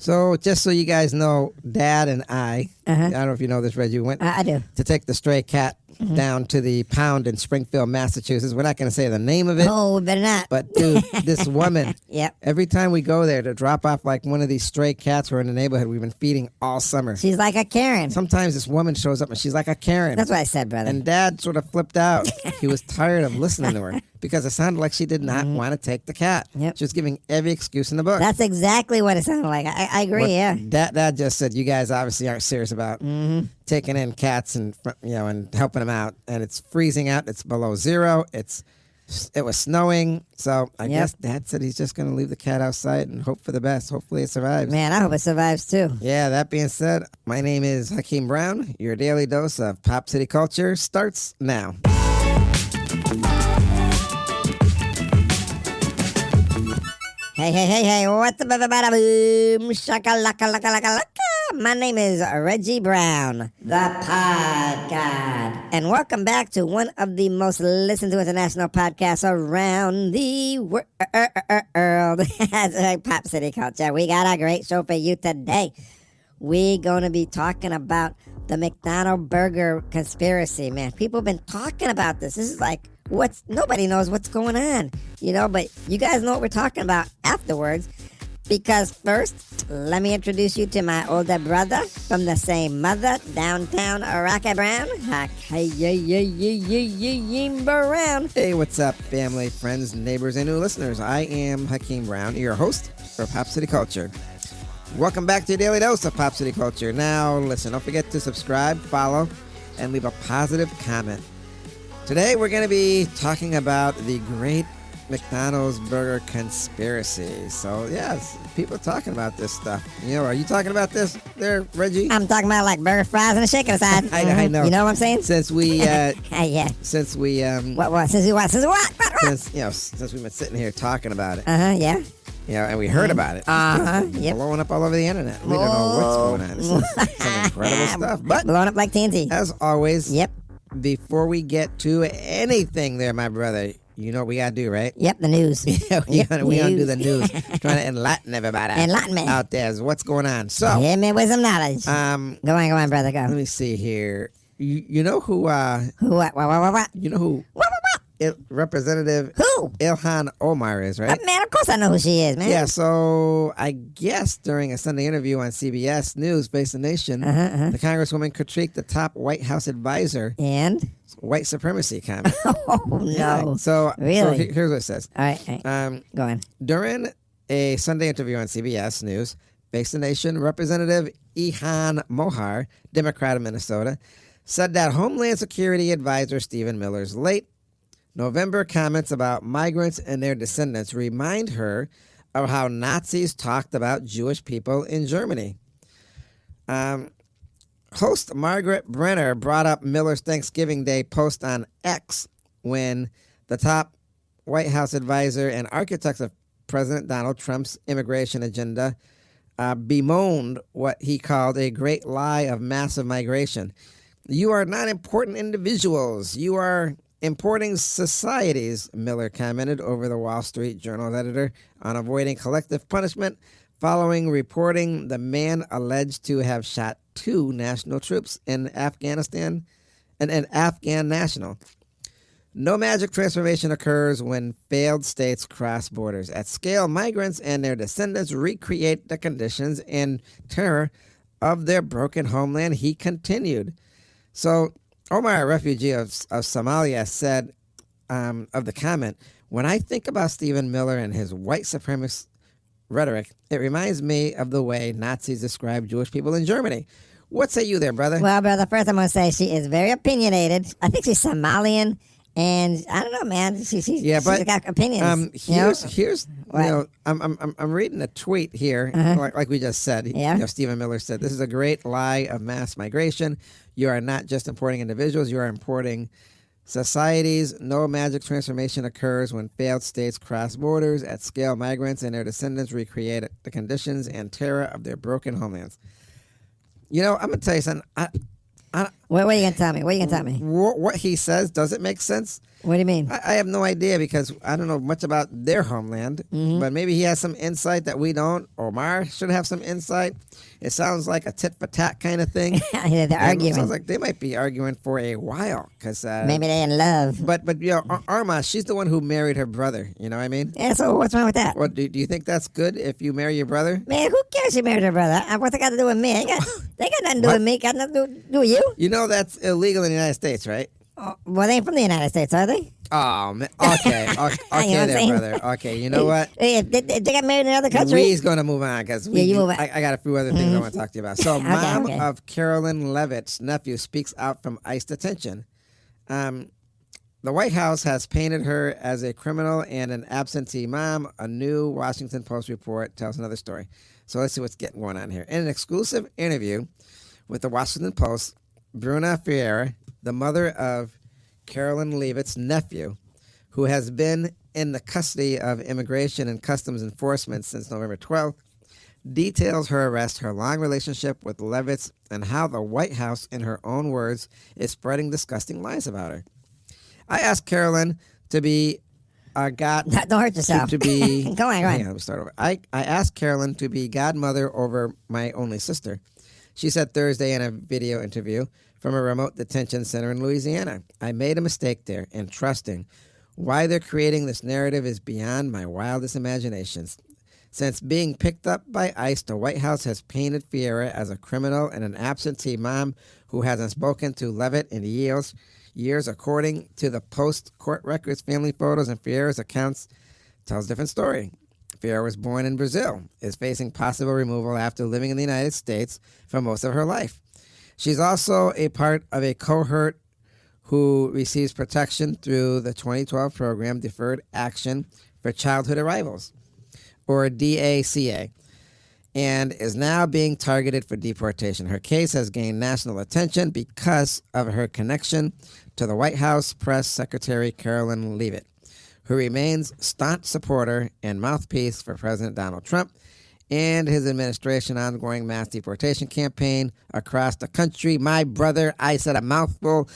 So just so you guys know, Dad and I don't know if you know this, Reggie, went I do. to take the stray cat down to the pound in Springfield, Massachusetts. We're not going to say the name of it. Oh, we better not. But, dude, this woman, Yep. every time we go there to drop off like one of these stray cats we're in the neighborhood, we've been feeding all summer. She's like a Karen. Sometimes this woman shows up and she's like a Karen. That's what I said, brother. And Dad sort of flipped out. He was tired of listening to her because it sounded like she did not want to take the cat. Yep. She was giving every excuse in the book. That's exactly what it sounded like. I agree, yeah. Dad just said, you guys obviously aren't serious about taking in cats and and helping them out. And it's freezing out. It's below zero. It was snowing. So I guess Dad said he's just going to leave the cat outside and hope for the best. Hopefully it survives. Man, I hope it survives too. Yeah, that being said, my name is Hakeem Brown. Your daily dose of Pop City culture starts now. Hey, what's up, everybody? Boom, shaka-laka-laka-laka-laka. My name is Reggie Brown, the Pod God. And welcome back to one of the most listened to international podcasts around the world. That's right, Pop City Culture. We got a great show for you today. We're going to be talking about the Mcdonalds Burger conspiracy, man. People have been talking about this. This is like, nobody knows what's going on, but you guys know what we're talking about afterwards. Because first, let me introduce you to my older brother from the same mother, downtown Rocky Brown. Hakeem Brown. Hey, what's up, family, friends, neighbors, and new listeners? I am Hakeem Brown, your host for Pop City Culture. Welcome back to your daily dose of Pop City Culture. Now, listen, don't forget to subscribe, follow, and leave a positive comment. Today, we're going to be talking about the great Mcdonald's Burger conspiracy. So, yes, people are talking about this stuff. Are you talking about this there, Reggie? I'm talking about like burger fries and a shaker side. I know. You know what I'm saying? Since we, yeah. Since we, What? Since what? Since we've been sitting here talking about it. Yeah. And we heard about it. Yep. Blowing up all over the internet. We don't know what's going on. This is some incredible stuff. But blowing up like TNT. As always, yep. Before we get to anything there, my brother, you know what we got to do, right? Yep, the news. we got to do the news. Trying to enlighten everybody out there as what's going on. So, hit me with some knowledge. Go on, brother, go. Let me see here. You know who? Who, what? You know who? What? Representative who? Ilhan Omar is, right? Man, of course I know who she is, man. Yeah, so I guess during a Sunday interview on CBS News, Face the Nation, the Congresswoman critiqued the top White House advisor and white supremacy comment. Oh, no. Yeah. So, really? Here's what it says. All right. Go on. During a Sunday interview on CBS News, Face the Nation, Representative Ilhan Omar, Democrat of Minnesota, said that Homeland Security Advisor Stephen Miller's late November comments about migrants and their descendants remind her of how Nazis talked about Jewish people in Germany. Host Margaret Brenner brought up Miller's Thanksgiving Day post on X when the top White House advisor and architect of President Donald Trump's immigration agenda bemoaned what he called a great lie of massive migration. You are not important individuals. You are importing societies, Miller commented over the Wall Street Journal's editor on avoiding collective punishment following reporting the man alleged to have shot 2 national troops in Afghanistan and an Afghan national. No magic transformation occurs when failed states cross borders. At scale, migrants and their descendants recreate the conditions and terror of their broken homeland, he continued. So, Omar, a refugee of Somalia, said of the comment, when I think about Stephen Miller and his white supremacist rhetoric, it reminds me of the way Nazis described Jewish people in Germany. What say you there, brother? Well, brother, first I'm going to say she is very opinionated. I think she's Somalian, and I don't know, man. She's got opinions. Here's I'm reading a tweet here, like we just said. Yeah. Stephen Miller said, "This is a great lie of mass migration. You are not just importing individuals; you are importing societies. No magic transformation occurs when failed states cross borders. At scale, migrants and their descendants recreate the conditions and terror of their broken homelands." I'm gonna tell you something. What are you gonna tell me? What are you gonna tell me? What he says doesn't make sense. What do you mean? I have no idea because I don't know much about their homeland, but maybe he has some insight that we don't. Omar should have some insight. It sounds like a tit for tat kind of thing. They're arguing. It sounds like they might be arguing for a while because Maybe they're in love. But Arma, she's the one who married her brother. You know what I mean? Yeah. So what's wrong with that? Well, do you think that's good if you marry your brother? Man, who cares? She married her brother. What's it got to do with me? They got nothing to do with me. Got nothing to do with you. You know that's illegal in the United States, right? Well, they ain't from the United States, are they? Oh, man. Okay. Okay, there, brother. Okay, you know what? Hey, they got married in another country. We's going to move on because you move on. I got a few other things I want to talk to you about. So, mom okay. of Carolyn Levitt's nephew speaks out from ICE detention. The White House has painted her as a criminal and an absentee mom. A new Washington Post report tells another story. So let's see what's going on here. In an exclusive interview with the Washington Post, Bruna Ferreira, the mother of Carolyn Levitt's nephew, who has been in the custody of Immigration and Customs Enforcement since November 12th, details her arrest, her long relationship with Levitt's, and how the White House, in her own words, is spreading disgusting lies about her. I asked Carolyn to be don't hurt yourself. To be go on. Hang on, let me start over. I asked Carolyn to be godmother over my only sister. She said Thursday in a video interview from a remote detention center in Louisiana. I made a mistake there in trusting. Why they're creating this narrative is beyond my wildest imaginations. Since being picked up by ICE, the White House has painted Ferreira as a criminal and an absentee mom who hasn't spoken to Levitt in years. According to the post-court records, family photos, and Ferreira's accounts tells a different story. Ferreira was born in Brazil, is facing possible removal after living in the United States for most of her life. She's also a part of a cohort who receives protection through the 2012 program Deferred Action for Childhood Arrivals, or DACA, and is now being targeted for deportation. Her case has gained national attention because of her connection to the White House Press Secretary Carolyn Levitt, who remains staunch supporter and mouthpiece for President Donald Trump and his administration's ongoing mass deportation campaign across the country. My brother, I said a mouthful.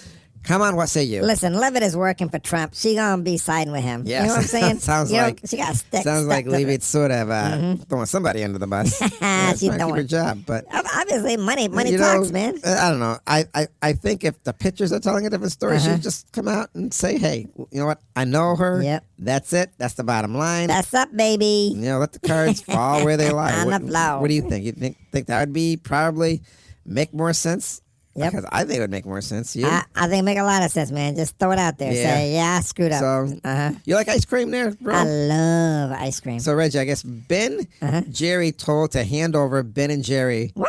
Come on, what say you? Listen, Levitt is working for Trump. She gonna be siding with him. Yes. You know what I'm saying? She got stick. Sounds like Levitt's sort of throwing somebody under the bus. She's trying to keep her job, but obviously money talks, man. I don't know. I think if the pictures are telling a different story, she should just come out and say, "Hey, you know what? I know her. Yep. That's it. That's the bottom line. That's up, baby. You know, let the cards fall where they lie." On the floor. What do you think? You think that would be probably make more sense? Yep. Because I think it would make more sense. You? I think it make a lot of sense, man. Just throw it out there. Yeah. Say, I screwed up. So, you like ice cream there, bro? I love ice cream. So, Reggie, I guess Ben Jerry told to hand over Ben and Jerry What?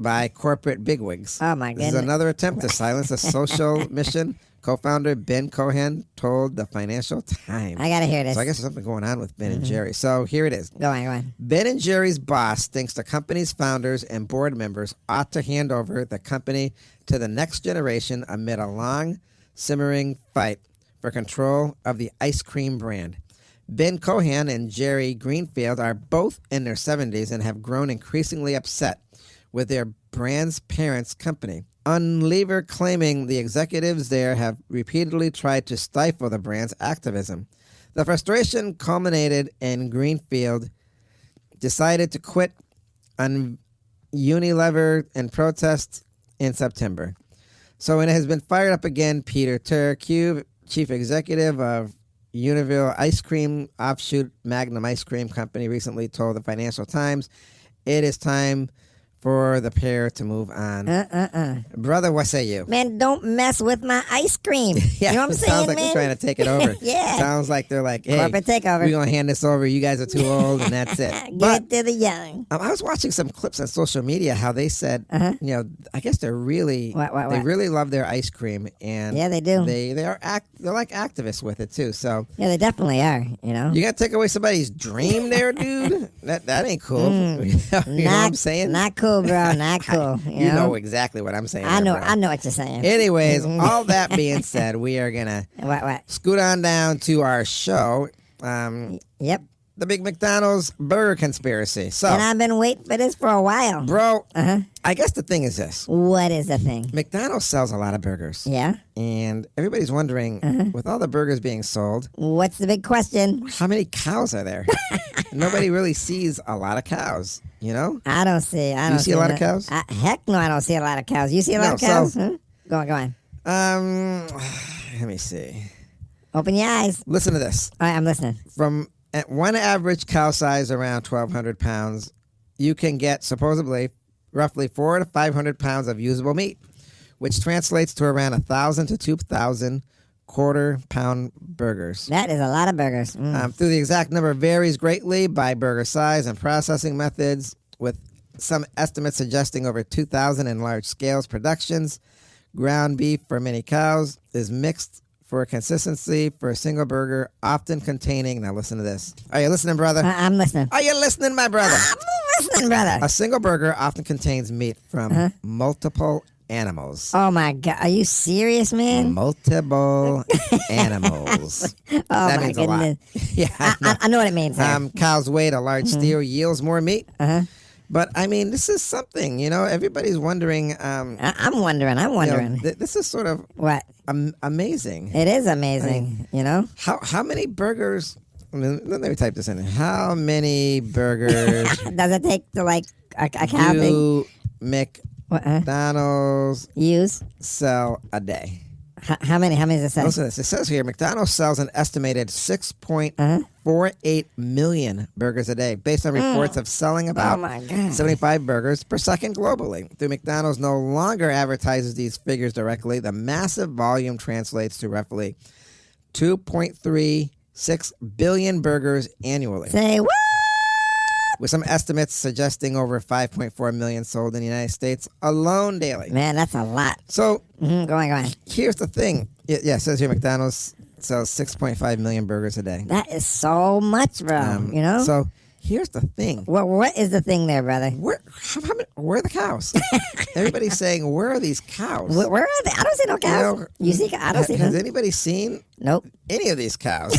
by corporate bigwigs. Oh, my This is goodness. another attempt to silence a social mission. Co-founder Ben Cohen told the Financial Times. I gotta hear this. So I guess there's something going on with Ben and Jerry. So here it is. Go on. Ben and Jerry's boss thinks the company's founders and board members ought to hand over the company to the next generation amid a long, simmering fight for control of the ice cream brand. Ben Cohen and Jerry Greenfield are both in their 70s and have grown increasingly upset with their brand's parents' company. Unilever claiming the executives there have repeatedly tried to stifle the brand's activism. The frustration culminated in Greenfield decided to quit on Unilever in protest in September. So when it has been fired up again, Peter Turcube, chief executive of Univille Ice Cream offshoot Magnum Ice Cream Company, recently told the Financial Times it is time for the pair to move on. Brother, what say you? Man, don't mess with my ice cream. Yeah, You know what I'm saying, sounds like man? they're trying to take it over. Yeah. Sounds like they're like, hey, Corporate takeover. we're going to hand this over. You guys are too old, and that's it. Give But it to the young. I was watching some clips on social media how they said, you know, I guess they're really, What? they really love their ice cream. And Yeah, they do. They're like activists with it, too. So Yeah, they definitely are, you know. you got to take away somebody's dream there, dude? That ain't cool. You know what I'm saying? Not cool, bro. Not cool. You know exactly what I'm saying. I know. there, bro. I know what you're saying. Anyways, all that being said, we are going to What? scoot on down to our show. Yep. the big McDonald's burger conspiracy. So, And I've been waiting for this for a while. bro, Uh-huh. I guess the thing is this. What is the thing? McDonald's sells a lot of burgers. Yeah? And everybody's wondering, with all the burgers being sold, What's the big question? how many cows are there? Nobody really sees a lot of cows, you know? I don't see. I You don't see a lot of no- cows? Heck no, I don't see a lot of cows. You see a lot No, of cows? so- Huh? Go on, go on. Let me see. Open your eyes. Listen to this. All right, I'm listening. From at one average cow size around 1,200 pounds, you can get supposedly roughly 400 to 500 pounds of usable meat, which translates to around 1,000 to 2,000 quarter-pound burgers. That is a lot of burgers. Through the exact number varies greatly by burger size and processing methods, with some estimates suggesting over 2,000 in large scales productions. Ground beef for many cows is mixed for consistency for a single burger, often containing, now listen to this. Are you listening, brother? I'm listening. Are you listening, my brother? I'm listening, brother. A single burger often contains meat from multiple animals. Oh my God, are you serious, man? Multiple animals. Oh that my means a lot. goodness. Yeah, I know what it means. There. Cow's weight, a large steer yields more meat. Uh-huh. But I mean, this is something, you know, everybody's wondering. I'm wondering. I'm You know, wondering. this is sort of What? amazing. It is amazing, you know? How many burgers? Let me type this in. How many burgers Does it take to like a cow big? do What, McDonald's use? sell a day? How many? How many does it say? Listen to this. It says here McDonald's sells an estimated 6.48 million burgers a day, based on reports of selling about Oh my God. 75 burgers per second globally. Though McDonald's no longer advertises these figures directly, the massive volume translates to roughly 2.36 billion burgers annually, Say what? with some estimates suggesting over 5.4 million sold in the United States alone daily. Man, that's a lot. So Go on. here's the thing. Yeah, it says here McDonald's sells 6.5 million burgers a day. That is so much, bro. You know? So here's the thing. What is the thing there, brother? Where are the cows? Everybody's saying, where are these cows? Where are they? I don't see no cows. know, You see? I don't see Has them. anybody seen Nope. any of these cows?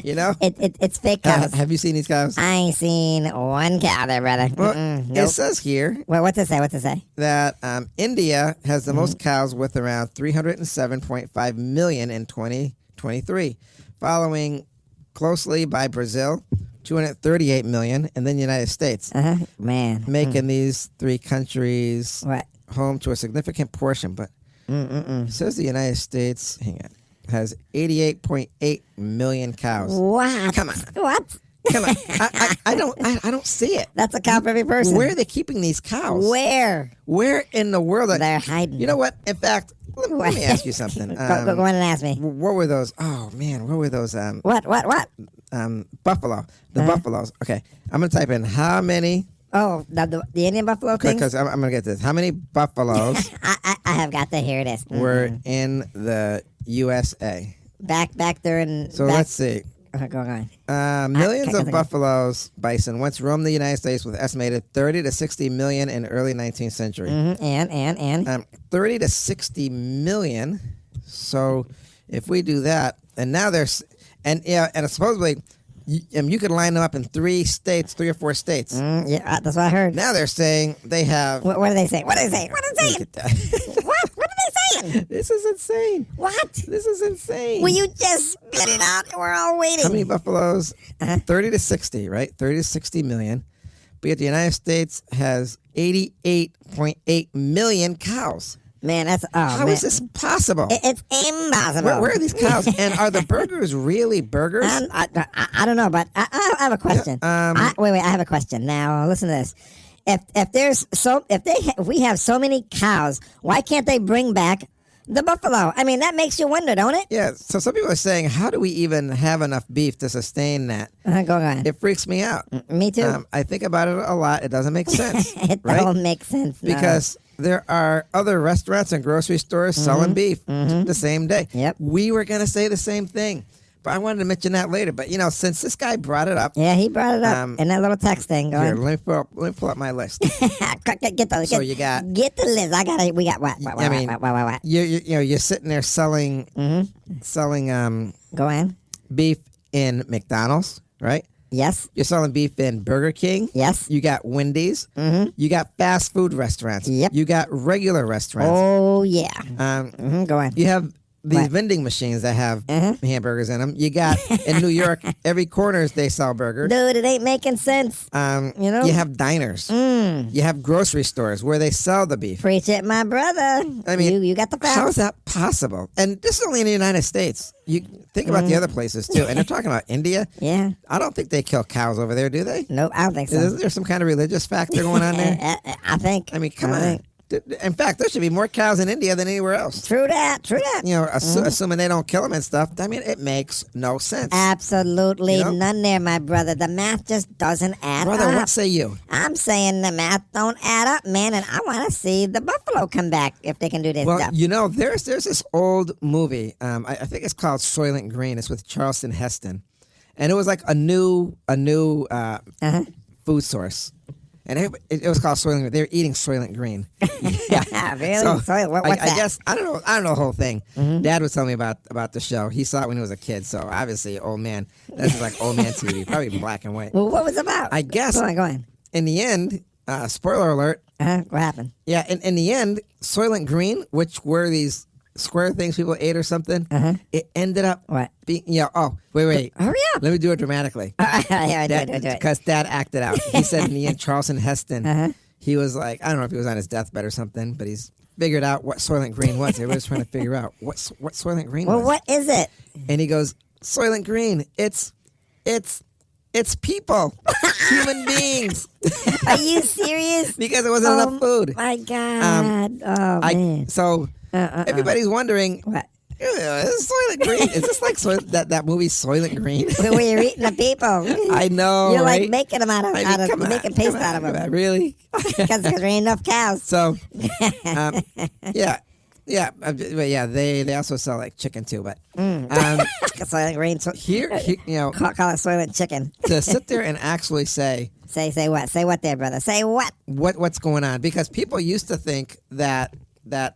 You know? It's fake cows. Have you seen these cows? I ain't seen one cow there, brother. Well, Mm-mm, it nope. says here Well, what's it say? What's it say? that India has the Mm-hmm. most cows with around 307.5 million in 2023, following closely by Brazil, 238 million, and then the United States, Man. making these three countries What? home to a significant portion. But it says the United States, hang on, has 88.8 million cows. What? Come on. What? Come on, I don't see it. That's a cow for every person. Where are they keeping these cows? Where? Where in the world? They're hiding. You know what? In fact, let me ask you something. Go on and ask me. What were those? Oh man, what were those? What? Buffalo. The buffaloes. Okay, I'm gonna type in how many. Oh, the Indian buffalo thing? Because I'm gonna get this. How many buffaloes I have got to hear this. were in the USA? Back there in... So back, let's see. Go on. Millions I of think- buffaloes, bison, once roamed the United States with estimated 30 to 60 million in early 19th century. And? 30 to 60 million. So if we do that, and now there's, and supposedly you could line them up in 3 or 4 states. Yeah, that's what I heard. Now they're saying they have. What do they say? What do they say? What are they saying? What are they saying? This is insane. What? This is insane. Will you just spit it out? We're all waiting. How many buffaloes? 30 to 60, right? 30 to 60 million. But yet the United States has 88.8 million cows. Man, that's... Oh, How man. is this possible? It's impossible. Where are these cows? And are the burgers really burgers? I don't know, but I have a question. Wait, I have a question. Now, listen to this. If we have so many cows, why can't they bring back the buffalo? I mean, that makes you wonder, don't it? Yeah, so some people are saying, how do we even have enough beef to sustain that? Go on. It freaks me out. Me too. I think about it a lot. It doesn't make sense. It right? don't make sense. No. Because there are other restaurants and grocery stores selling beef the same day. Yep. We were going to say the same thing, but I wanted to mention that later. But, since this guy brought it up. Yeah, he brought it up in that little text thing. Go Here, on. let me pull up my list. Get the So you got- get the list. We got what? I mean, what? You're sitting there selling Go on. beef in McDonald's, right? Yes. You're selling beef in Burger King. Yes. You got Wendy's. You got fast food restaurants. Yep. You got regular restaurants. Oh, yeah. Go on. You have these What? vending machines that have hamburgers in them. You got in New York, every corner they sell burgers. Dude, it ain't making sense. You know? You have diners. You have grocery stores where they sell the beef. Preach it, my brother. I mean, you got the facts. how is that possible? And this is only in the United States. You think about the other places too. And they're talking about India. Yeah. I don't think they kill cows over there, do they? Nope, I don't think so. Isn't there some kind of religious factor going on there? I think. I mean, come on. In fact, there should be more cows in India than anywhere else. True that. True that. You know, assuming they don't kill them and stuff. I mean, it makes no sense. Absolutely You know? none there, my brother. The math just doesn't add Brother, up. what say you? I'm saying the math don't add up, man, and I want to see the buffalo come back if they can do this Well, stuff. you know, there's this old movie. I think it's called Soylent Green. It's with Charleston Heston, and it was like a new food source. And it was called Soylent Green. They were eating Soylent Green. Yeah, really? So, What's I that? guess I don't know the whole thing. Dad was telling me about the show. He saw it when he was a kid, so obviously old man. That's just like old man TV, probably black and white. Well, what was it about? I guess Go on. in the end, spoiler alert. What happened? Yeah, in the end, Soylent Green, which were these square things people ate or something, it ended up What? being wait. Hurry up. Let me do it dramatically. Yeah, do it. Because Dad acted out. He said in the end, Charleston Heston, he was like, I don't know if he was on his deathbed or something, but he's figured out what Soylent Green was. Everybody's trying to figure out what Soylent Green Well, was. what is it? And he goes, Soylent Green, it's people, human beings. Are you serious? Because there wasn't enough food. My God. Man. So everybody's wondering, What? Soylent Green. Is this like that movie Soylent Green? Where you're eating the people. I know, You're right? like making them making paste out of them. Really? Because there ain't enough cows. So, yeah. They also sell like chicken too, but Soylent Green. here, you know, Call it Soylent chicken. to sit there and actually say Say what? Say what there, brother? Say what? what's going on, because people used to think that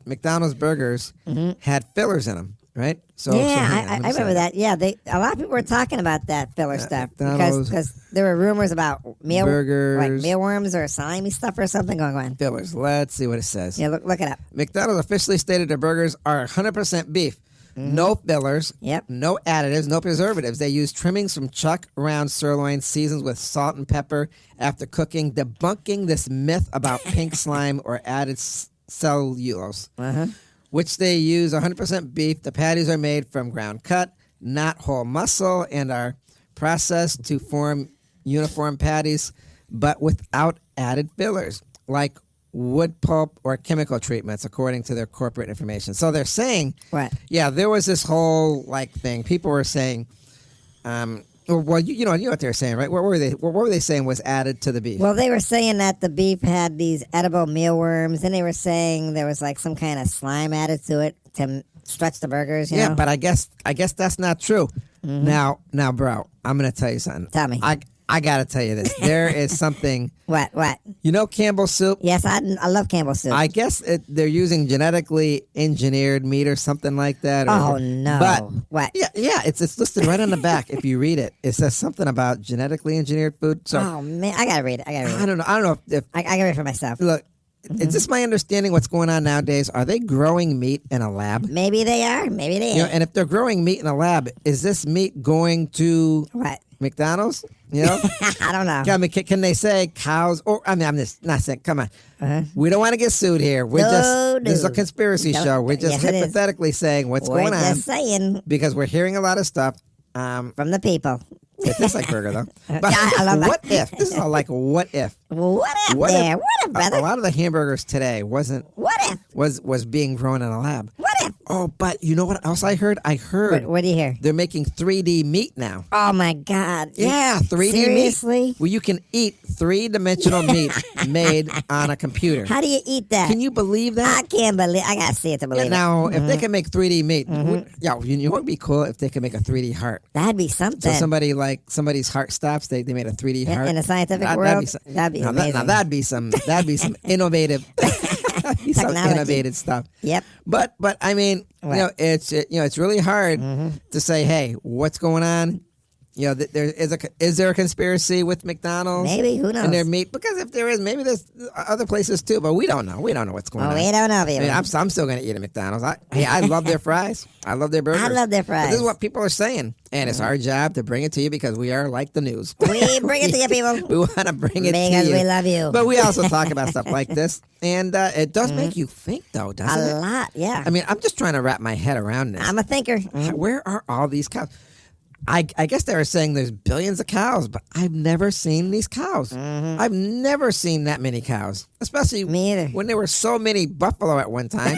McDonald's burgers had fillers in them, right? So Yeah, hang on, let me I remember say that. Yeah, a lot of people were talking about that filler stuff McDonald's because there were rumors about burgers. like mealworms or slimy stuff or something going on. Fillers. Let's see what it says. Yeah, look it up. McDonald's officially stated their burgers are 100% beef. No fillers, Yep. no additives, no preservatives. They use trimmings from chuck round sirloin seasoned with salt and pepper after cooking, debunking this myth about pink slime or added cellulose, which they use 100% beef. The patties are made from ground cut, not whole muscle, and are processed to form uniform patties, but without added fillers, like wood pulp or chemical treatments, according to their corporate information. So they're saying, What? yeah, there was this whole like thing. People were saying, well, you know what they're saying, right? What were they saying was added to the beef? Well, they were saying that the beef had these edible mealworms, and they were saying there was like some kind of slime added to it to stretch the burgers. You know? But I guess that's not true. Now, bro, I'm gonna tell you something. Tell me. I gotta tell you this. There is something. What? You know Campbell's soup? Yes, I love Campbell's soup. I guess they're using genetically engineered meat or something like that. Oh, no. But What? Yeah, it's listed right on the back. If you read it, it says something about genetically engineered food. So Oh man, I gotta read it. I don't know if I gotta read it for myself. look. Is this my understanding? What's going on nowadays? Are they growing meat in a lab? Maybe they are. Maybe they You know, ain't. and if they're growing meat in a lab, is this meat going to What? McDonald's? You know, I don't know. I mean, can they say cows? Or I mean, I'm just not saying. Come on, we don't want to get sued here. We're this is a conspiracy No, show. We're just yes, it is. hypothetically saying what's We're going on just saying because we're hearing a lot of stuff. from the people. It tastes like burger though. But I love that. what if? This is all like what if? What if there? What if, brother? A lot of the hamburgers today What if? was being grown in a lab. What if? Oh, but you know what else I heard? I heard What do you hear? they're making 3D meat now. Oh my God! Yeah, 3D Seriously? meat. Where you can eat three-dimensional meat made on a computer. How do you eat that? Can you believe that? I can't believe. I gotta see it to believe it. Now, if they can make 3D meat, you know what would be cool if they could make a 3D heart. That'd be something. So somebody's heart stops. They made a 3D heart in the scientific That'd world, be some- that'd be now amazing. Now that'd be some innovative, some Technology. innovative stuff. Yep. But I mean, What? it's really hard to say, hey, what's going on? Is there a conspiracy with McDonald's? Maybe, who knows? And their meat, because if there is, maybe there's other places too, but we don't know. We don't know what's going on. We don't know, people. I'm still going to eat at McDonald's. I love their fries. I love their burgers. I love their fries. But this is what people are saying, and it's our job to bring it to you because we are like the news. We bring it to you, people. We want to bring it to you because we love you. But we also talk about stuff like this, and it does make you think, though, doesn't it? A lot, yeah. I mean, I'm just trying to wrap my head around this. I'm a thinker. Where are all these cows? I guess they were saying there's billions of cows, but I've never seen these cows. I've never seen that many cows, especially Me either. when there were so many buffalo at one time.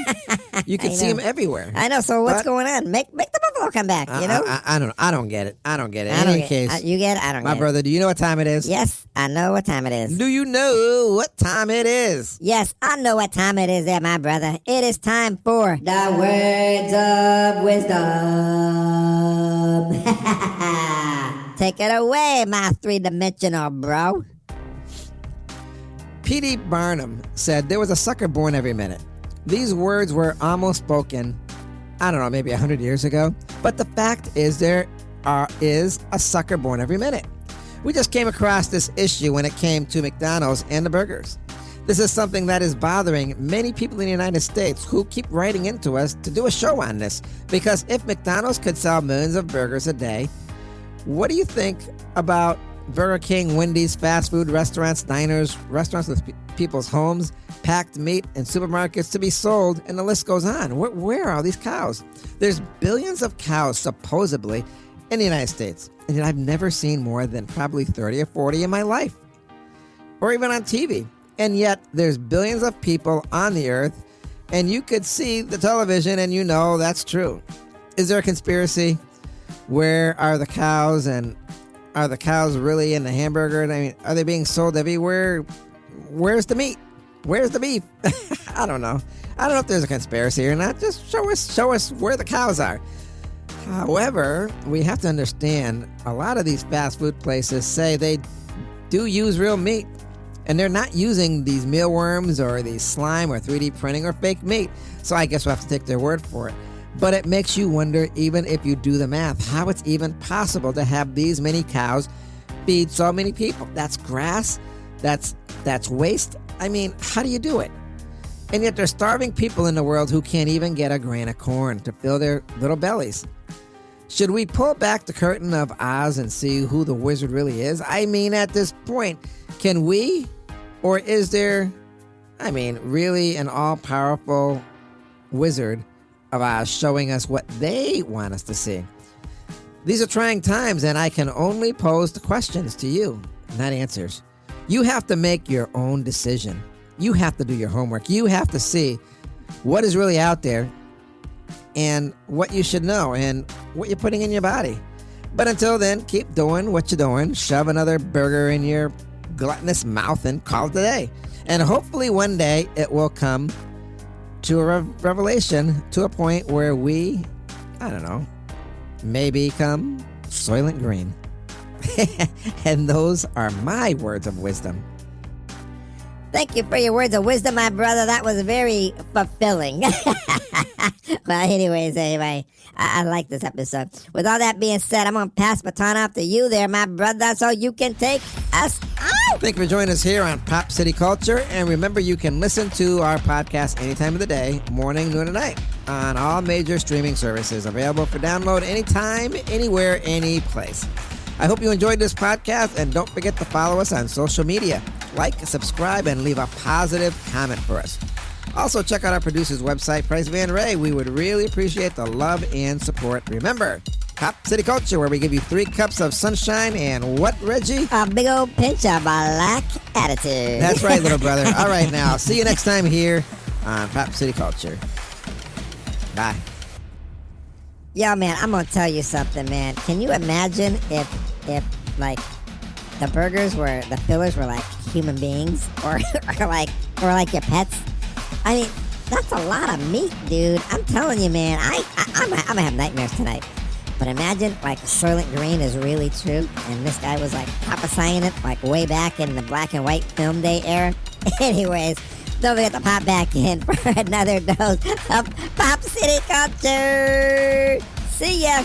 You could see them everywhere. I know. So what's But- going on? Make the buffalo come back. You know. I don't know. I don't get it. I don't get it. I In don't any get case, it. You get it. I don't my get brother, do you know what time it is? it. Yes, I know what time it is. Do you know what time it is? Yes, I know what time it is there, my brother. It is time for the words of wisdom. Take it away, my three-dimensional bro. P.D. Barnum said there was a sucker born every minute. These words were almost spoken, I don't know, maybe 100 years ago. But the fact is there is a sucker born every minute. We just came across this issue when it came to McDonald's and the burgers. This is something that is bothering many people in the United States who keep writing into us to do a show on this. Because if McDonald's could sell millions of burgers a day, what do you think about Burger King, Wendy's, fast food restaurants, diners, restaurants with people's homes, packed meat, and supermarkets to be sold, and the list goes on? Where are all these cows? There's billions of cows, supposedly, in the United States, and yet I've never seen more than probably 30 or 40 in my life, or even on TV. And yet, there's billions of people on the earth, and you could see the television, and you know that's true. Is there a conspiracy? Where are the cows, and are the cows really in the hamburger? I mean, are they being sold everywhere? Where's the meat? Where's the beef? I don't know. I don't know if there's a conspiracy or not. Just show us where the cows are. However, we have to understand a lot of these fast food places say they do use real meat, and they're not using these mealworms or these slime or 3D printing or fake meat. So I guess we'll have to take their word for it. But it makes you wonder, even if you do the math, how it's even possible to have these many cows feed so many people. That's grass. That's waste. I mean, how do you do it? And yet there's starving people in the world who can't even get a grain of corn to fill their little bellies. Should we pull back the curtain of Oz and see who the wizard really is? I mean, at this point, can we? Or is there, really an all-powerful wizard of Oz showing us what they want us to see? These are trying times, and I can only pose the questions to you, not answers. You have to make your own decision. You have to do your homework. You have to see what is really out there and what you should know and what you're putting in your body. But until then, keep doing what you're doing. Shove another burger in your gluttonous mouth and call it a day. And hopefully one day it will come to a revelation, to a point where we, may become Soylent Green. And those are my words of wisdom. Thank you for your words of wisdom, my brother. That was very fulfilling. Well, anyways, anyway, I like this episode. With all that being said, I'm going to pass the baton off to you there, my brother, so you can take us out. Thank you for joining us here on Pop City Culture. And remember, you can listen to our podcast any time of the day, morning, noon, and night, on all major streaming services. Available for download anytime, anywhere, any place. I hope you enjoyed this podcast, and don't forget to follow us on social media. Like, subscribe, and leave a positive comment for us. Also, check out our producer's website, Price Van Ray. We would really appreciate the love and support. Remember, Pop City Culture, where we give you 3 cups of sunshine and what, Reggie? A big old pinch of black attitude. That's right, little brother. All right, now, see you next time here on Pop City Culture. Bye. Yo, man, I'm going to tell you something, man. Can you imagine if like, the burgers the fillers were like human beings or like your pets? I mean, that's a lot of meat, dude. I'm telling you, man. I'm gonna have nightmares tonight. But imagine, like, Soylent Green is really true, and this guy was, like, prophesying it, like, way back in the black and white film day era. Anyways, don't forget to pop back in for another dose of Pop City Culture. See ya.